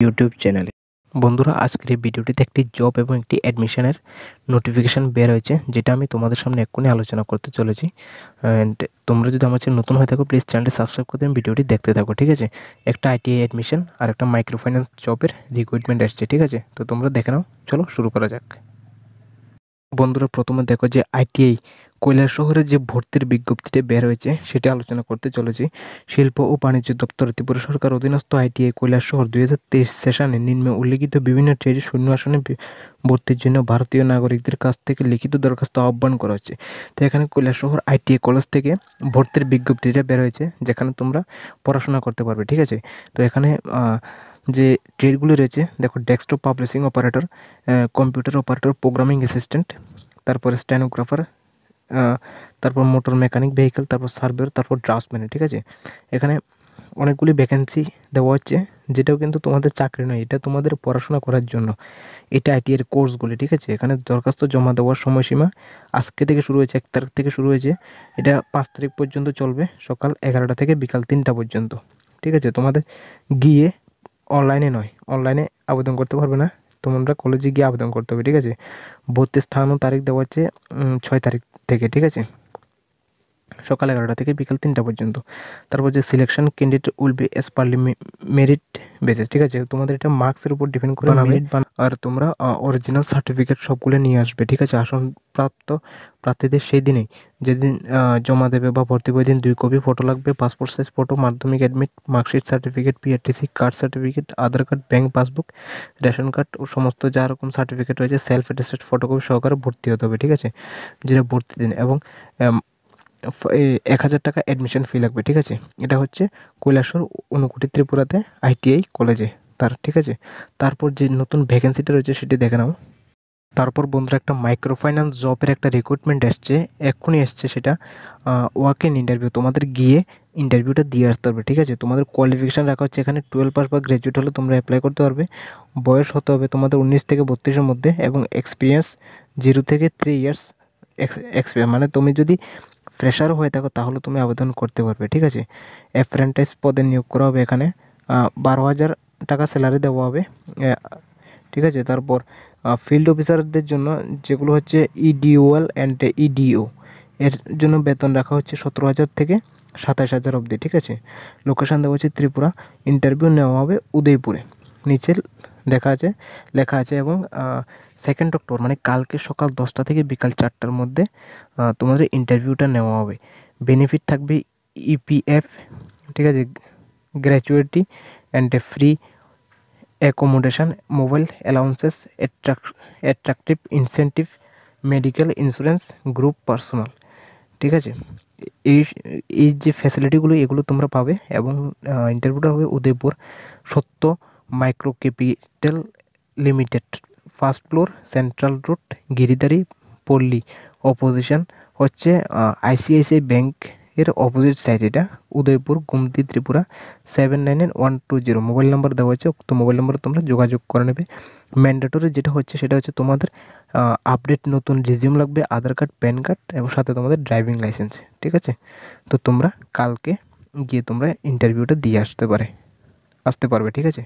YouTube চ্যানেলে। বন্ধুরা, আজকের এই ভিডিওটিতে একটি জব এবং একটি অ্যাডমিশনের নোটিফিকেশন বের হয়েছে, যেটা আমি তোমাদের সামনে এক্ষুনি আলোচনা করতে চলেছি। অ্যান্ড তোমরা যদি আমার চ্যানেল নতুন হয়ে থাকো, প্লিজ চ্যানেলটি সাবস্ক্রাইব করে দেন, ভিডিওটি দেখতে থাকো, ঠিক আছে। একটা আইটিআই অ্যাডমিশন আর একটা মাইক্রো ফাইন্যান্স জবের রিক্রুটমেন্ট আসছে, ঠিক আছে। তো তোমরা দেখে নাও, চলো শুরু করা যাক। বন্ধুরা, প্রথমে দেখো যে আইটিআই কৈলাসহরে যে ভর্তির বিজ্ঞপ্তিটি বের হয়েছে সেটা আলোচনা করতে চলেছি। শিল্প ও বাণিজ্য দপ্তর ত্রিপুরা সরকার অধীনস্থ আইটিআই কৈলাসহর 2023 সেশনে নিম্নে উল্লেখিত বিভিন্ন ট্রেডে শূন্য আসনে ভর্তির জন্য ভারতীয় নাগরিকদের কাছ থেকে লিখিত দরখাস্ত আহ্বান করা হচ্ছে। তো এখানে কৈলাসহর আইটিআই কলেজ থেকে ভর্তির বিজ্ঞপ্তিটা বের হয়েছে, যেখানে তোমরা পড়াশোনা করতে পারবে, ঠিক আছে। তো এখানে যে ট্রেডগুলি রয়েছে দেখো, desktop publishing operator, computer operator, programming assistant, তারপরে স্টেনোগ্রাফার, তারপর মোটর মেকানিক, ভেহিকল, তারপর সার্ভেয়ার, তারপর ড্রাফটসম্যান, ঠিক আছে। এখানে অনেকগুলি ভ্যাকেন্সি দেওয়া হচ্ছে, যেটাও কিন্তু তোমাদের চাকরি নয়, এটা তোমাদের পড়াশোনা করার জন্য। এটা আইটি এর কোর্সগুলি, ঠিক আছে। এখানে দরখাস্ত জমা দেওয়ার সময়সীমা আজকে থেকে শুরু হয়েছে, 1 তারিখ থেকে শুরু হয়েছে। এটা 5 তারিখ পর্যন্ত চলবে, সকাল 11টা থেকে বিকাল 3টা পর্যন্ত, ঠিক আছে। তোমাদের গিয়ে অনলাইনে নয়, অনলাইনে আবেদন করতে পারবে না, তোমরা কলেজে গিয়ে আবেদন করতে হবে, ঠিক আছে। ভর্তির স্থান ও তারিখ দেওয়া হচ্ছে 6 তারিখ থেকে, ঠিক আছে, সকাল 11টা থেকে বিকাল 3টা পর্যন্ত। তারপর যে selection candidate will be S per merit basis, ঠিক আছে। তোমাদের এটা মার্কসের উপর ডিপেন্ড করে মেরিট, আর তোমরা অরিজিনাল সার্টিফিকেট সবগুলো নিয়ে আসবে, ঠিক আছে। আসন প্রাপ্ত প্রার্থীদের সেই দিনেই যেদিন জমা দেবে বা ভর্তি ওই দিন 2 কপি ফটো লাগবে, passport size photo, Madhyamik admit, marksheet, certificate, PRTC card certificate, Aadhaar card, bank passbook, ration card ও সমস্ত যা রকম সার্টিফিকেট রয়েছে সেলফ অ্যাটেস্টেড ফটোকপি সহকারে ভর্তি হতে হবে, ঠিক আছে, যেটা ভর্তি দিন। এবং 1000 টাকা অ্যাডমিশন ফি লাগবে, ঠিক আছে। এটা হচ্ছে কৈলাসহর ঊনকোটি ত্রিপুরাতে আইটিআই কলেজে তার, ঠিক আছে। তারপর যে নতুন ভ্যাকেন্সিটা রয়েছে সেটি দেখে নাও। তারপর বন্ধুরা, একটা মাইক্রো ফাইন্যান্স জবের একটা রিক্রুটমেন্ট এসছে, এক্ষুনি এসছে, সেটা ওয়াক ইন ইন্টারভিউ। তোমাদের গিয়ে ইন্টারভিউটা দিয়ে আসতে হবে, ঠিক আছে। তোমাদের কোয়ালিফিকেশান রাখা হচ্ছে এখানে 12 পাস বা গ্র্যাজুয়েট হলে তোমরা অ্যাপ্লাই করতে পারবে। বয়স হতে হবে তোমাদের 19 থেকে 32-এর মধ্যে, এবং এক্সপিরিয়েন্স 0 থেকে 3 ইয়ার্স এক্সপিরিয়েন্স। মানে তুমি যদি ফ্রেশার হয়ে থাকো তাহলে তুমি আবেদন করতে পারবে, ঠিক আছে। অ্যাপ্রেন্টিস পদে নিয়োগ করা হবে, এখানে 12,000 টাকা স্যালারি দেওয়া হবে, ঠিক আছে। তারপর ফিল্ড অফিসারদের জন্য যেগুলো হচ্ছে ইডিওএল অ্যান্ড ইডিও, এর জন্য বেতন রাখা হচ্ছে 17,000 থেকে 27,000 অবধি, ঠিক আছে। লোকেশান দেওয়া হচ্ছে ত্রিপুরা, ইন্টারভিউ নেওয়া হবে উদয়পুরে, নিচে লেখা আছে। এবং 2 অক্টোবর মানে কালকে সকাল 10টা থেকে বিকাল 4টার মধ্যে তোমাদের ইন্টারভিউটা নেওয়া হবে। বেনিফিট থাকবে ইপিএফ, ঠিক আছে, gratuity and free accommodation, mobile allowances, attractive incentive, medical insurance, group personal, ঠিক আছে। এই এই যে ফ্যাসিলিটিগুলো এগুলো তোমরা পাবে। এবং ইন্টারভিউটা হবে Udaipur Satya micro capital limited, first floor, central road, Giridari, Palli. Opposition হচ্ছে আইসিআইসিআই ব্যাংক এর অপোজিট সাইড, এটা উদয়পুর, গুমতি, ত্রিপুরা 799120। মোবাইল নাম্বার দেওয়া হয়েছে, তো মোবাইল নাম্বারে তোমরা যোগাযোগ করে নেবে। ম্যান্ডেটরি যেটা হচ্ছে সেটা হচ্ছে তোমাদের আপডেট নতুন রিজিউম লাগবে, আধার কার্ড, প্যান কার্ড, এবং সাথে তোমাদের ড্রাইভিং লাইসেন্স, ঠিক আছে। তো তোমরা কালকে গিয়ে তোমরা ইন্টারভিউটা দিয়ে আসতে পারবে, ঠিক আছে।